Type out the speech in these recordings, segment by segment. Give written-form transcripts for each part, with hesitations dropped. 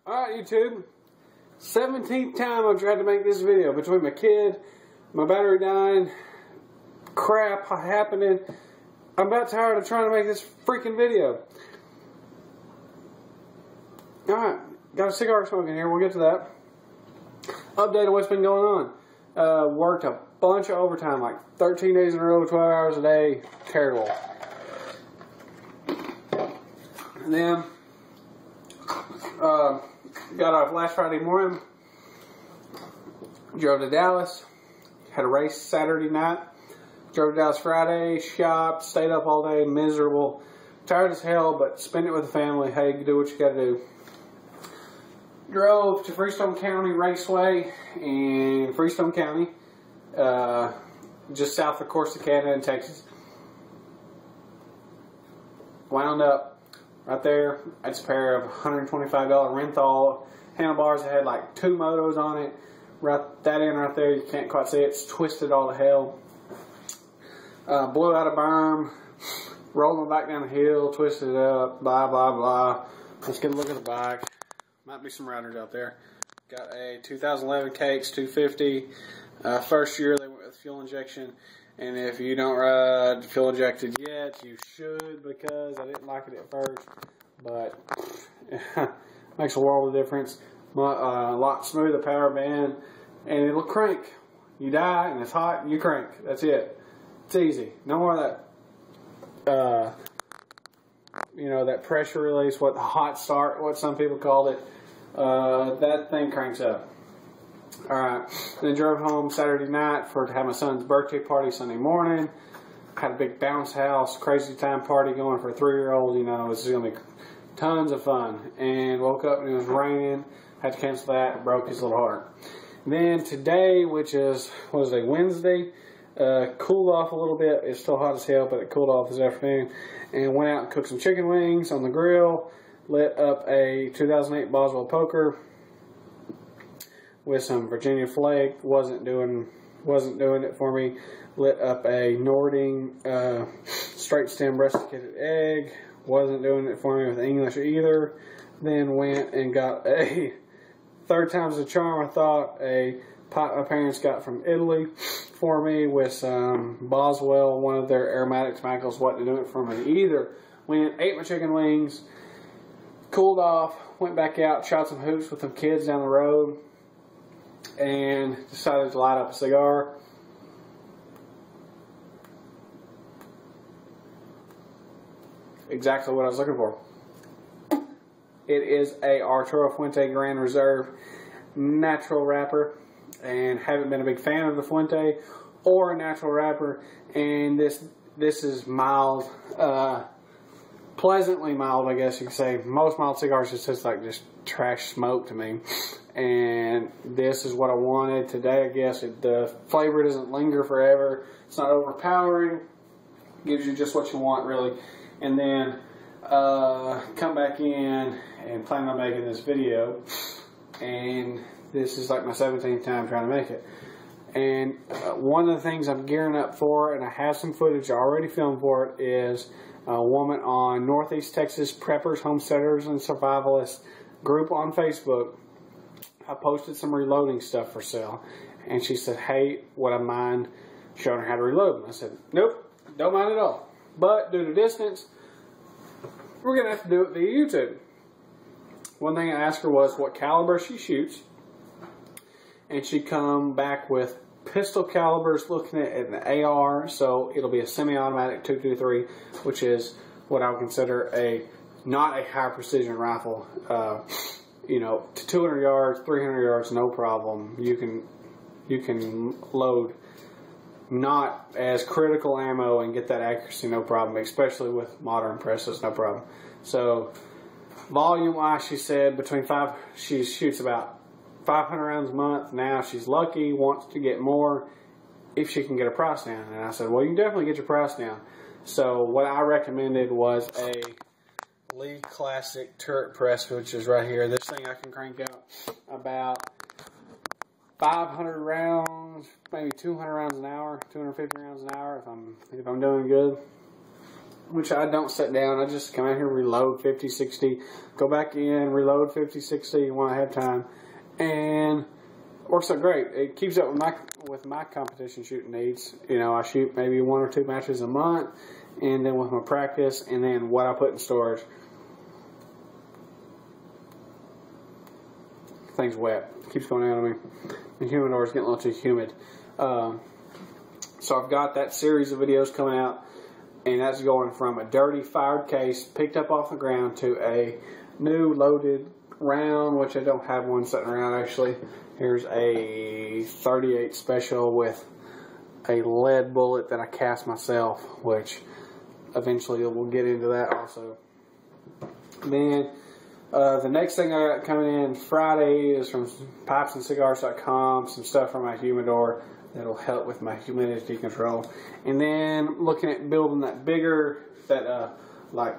Alright, YouTube. 17th time I've tried to make this video. Between my kid, my battery dying, crap happening. I'm about tired of trying to make this freaking video. Alright, got a cigar smoking here. We'll get to that. Update on what's been going on. Worked a bunch of overtime, like 13 days in a row, 12 hours a day. Terrible. And then got off last Friday morning, drove to Dallas, had a race Saturday night, drove to Dallas Friday, shopped, stayed up all day, miserable, tired as hell, but spent it with the family. Hey, you do what you gotta do. Drove to Freestone County Raceway in Freestone County, just south of Corsicana in Texas. Wound up right there. It's a pair of $125 Renthal handlebars that had like 2 motos on it. Right that end right there, you can't quite see it. It's twisted all to hell. Blew out a berm, rolled my bike down the hill, twisted it up, blah blah blah. Let's get a look at the bike. Might be some riders out there. Got a 2011 KX 250. First year they went with fuel injection. And if you don't ride fuel injected yet, you should, because I didn't like it at first, but makes a world of difference. A lot smoother power band, and it'll crank. You die and it's hot, you crank. That's it. It's easy. No more of that, you know, that pressure release, what the hot start, what some people called it. That thing cranks up. Alright, then drove home Saturday night to have my son's birthday party Sunday morning. Had a big bounce house, crazy time party going for a 3-year-old. You know, this is going to be tons of fun. And woke up and it was raining. Had to cancel that. Broke his little heart. Then today, which is, what was it, Wednesday, cooled off a little bit. It's still hot as hell, but it cooled off this afternoon. And went out and cooked some chicken wings on the grill. Lit up a 2008 Boswell Poker with some Virginia Flake. Wasn't doing it for me. Lit up a Nording straight stem rusticated egg. Wasn't doing it for me with English either. Then went and got a third time's the charm, I thought, a pot my parents got from Italy for me with some Boswell, one of their aromatic tobaccos. Wasn't doing it for me either. Went, ate my chicken wings, cooled off, went back out, shot some hoops with some kids down the road, and decided to light up a cigar. Exactly what I was looking for. It is a Arturo Fuente Grand Reserve natural wrapper, and haven't been a big fan of the Fuente or a natural wrapper, and this is mild, pleasantly mild, I guess you could say. Most mild cigars just taste like just trash smoke to me, and this is what I wanted today. I guess the flavor doesn't linger forever. It's not overpowering. Gives you just what you want, really. And then come back in and plan on making this video, and this is like my 17th time trying to make it. And one of the things I'm gearing up for, and I have some footage already filmed for it, is a woman on Northeast Texas Preppers, Homesteaders, and Survivalists group on Facebook. I posted some reloading stuff for sale, and she said, hey, would I mind showing her how to reload them? I said, nope, don't mind at all. But due to distance, we're going to have to do it via YouTube. One thing I asked her was what caliber she shoots, and she come back with pistol calibers, looking at an AR, so it'll be a semi-automatic 223, which is what I would consider not a high precision rifle. You know, to 200 yards, 300 yards, no problem. You can load not as critical ammo and get that accuracy, no problem, especially with modern presses, no problem. So volume wise, she said she shoots about 500 rounds a month. Now she's lucky, wants to get more if she can get her price down. And I said, well, you can definitely get your price down. So what I recommended was a Lee Classic turret press, which is right here. This thing I can crank out about 500 rounds, maybe 200 rounds an hour, 250 rounds an hour if I'm doing good. which I don't set down. I just come out here, reload 50, 60, go back in, reload 50, 60 when I have time, and works out great. It keeps up with my competition shooting needs. You know, I shoot maybe 1 or 2 matches a month, and then with my practice, and then what I put in storage. Thing's wet. Keeps going out of me. The humidor is getting a little too humid. So I've got that series of videos coming out, and that's going from a dirty fired case picked up off the ground to a new loaded round, which I don't have one sitting around actually. Here's a 38 special with a lead bullet that I cast myself, which eventually we'll get into that also. Then the next thing I got coming in Friday is from pipesandcigars.com, some stuff from my humidor that'll help with my humidity control. And then looking at building that bigger, like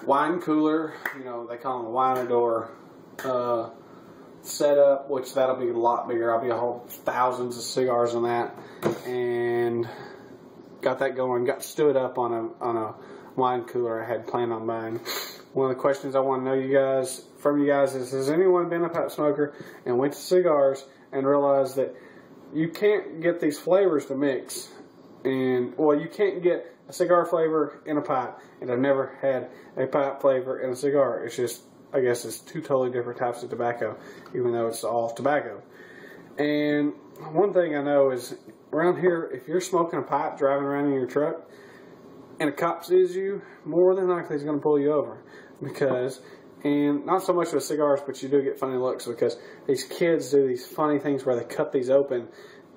wine cooler, you know, they call them a winador setup, which that'll be a lot bigger. I'll be a whole thousands of cigars on that, and got that going. Got stood up on a wine cooler I had planned on buying. One of the questions I want to know from you guys is, has anyone been a pipe smoker and went to cigars and realized that you can't get these flavors to mix? And, well, you can't get a cigar flavor in a pipe, and I've never had a pipe flavor in a cigar. It's just, I guess it's 2 totally different types of tobacco, even though it's all tobacco. And one thing I know is, around here, if you're smoking a pipe driving around in your truck, and a cop sees you, more than likely he's going to pull you over. Because, and not so much with cigars, but you do get funny looks because these kids do these funny things where they cut these open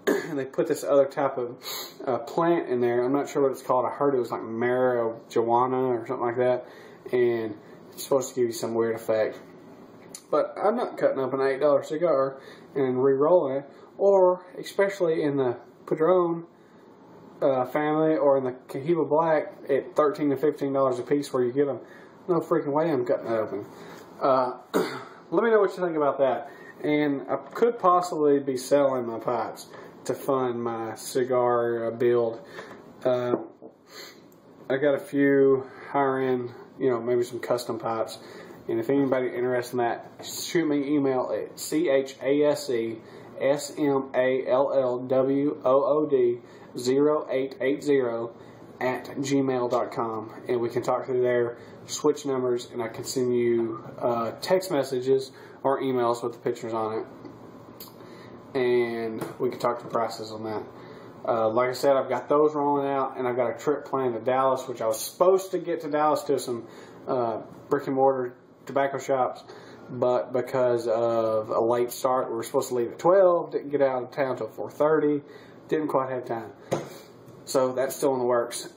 and they put this other type of plant in there. I'm not sure what it's called. I heard it was like marijuana or something like that. And it's supposed to give you some weird effect. But I'm not cutting up an $8 cigar and re-rolling it, or especially in the Padron family or in the Cohiba Black at $13 to $15 a piece, where you get them. No freaking way I'm cutting that open. Let me know what you think about that. And I could possibly be selling my pipes to fund my cigar build. I got a few higher end, you know, maybe some custom pipes. And if anybody interested in that, shoot me an email at CHASSMALLWOOD0880@gmail.com, and we can talk through there, switch numbers, and I can send you text messages or emails with the pictures on it, and we can talk the prices on that. Like I said, I've got those rolling out, and I've got a trip planned to Dallas, which I was supposed to get to Dallas to some brick and mortar tobacco shops, but because of a late start, we were supposed to leave at 12, didn't get out of town until 4:30, didn't quite have time. So that's still in the works.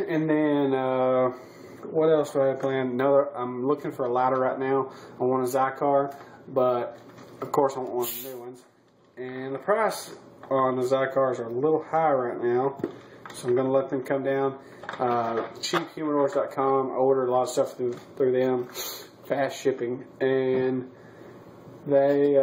And then, what else do I have planned? I'm looking for a lighter right now. I want a Zycar, but of course I want one of the new ones. And the price on the Zycars are a little high right now, so I'm going to let them come down. Cheaphumidors.com. I order a lot of stuff through them. Fast shipping, and they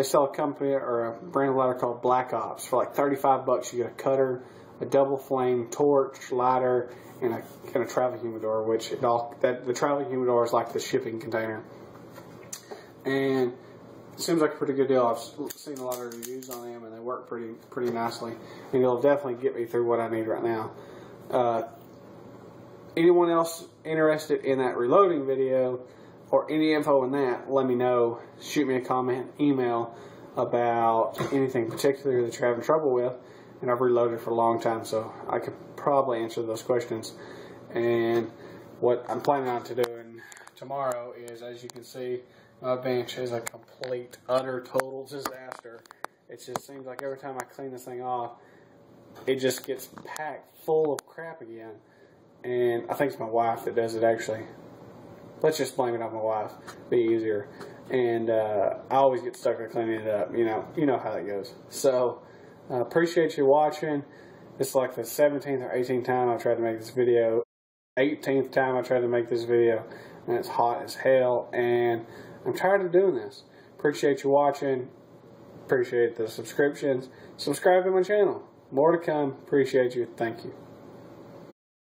sell a company or a brand of lighter called Black Ops for like $35. You get a cutter, a double flame torch, lighter, and a travel humidor. Which the travel humidor is like the shipping container, and it seems like a pretty good deal. I've seen a lot of reviews on them, and they work pretty nicely, and it'll definitely get me through what I need right now. Anyone else interested in that reloading video or any info on that, let me know. Shoot me a comment, email about anything particular that you're having trouble with. And I've reloaded for a long time, so I could probably answer those questions. And what I'm planning on to doing tomorrow is, as you can see, my bench is a complete, utter, total disaster. It just seems like every time I clean this thing off, it just gets packed full of crap again. And I think it's my wife that does it, actually. Let's just blame it on my wife. Be easier. And I always get stuck with cleaning it up. You know how that goes. So, appreciate you watching. This is like the 17th or 18th time I've tried to make this video. 18th time I tried to make this video. And it's hot as hell. And I'm tired of doing this. Appreciate you watching. Appreciate the subscriptions. Subscribe to my channel. More to come. Appreciate you. Thank you.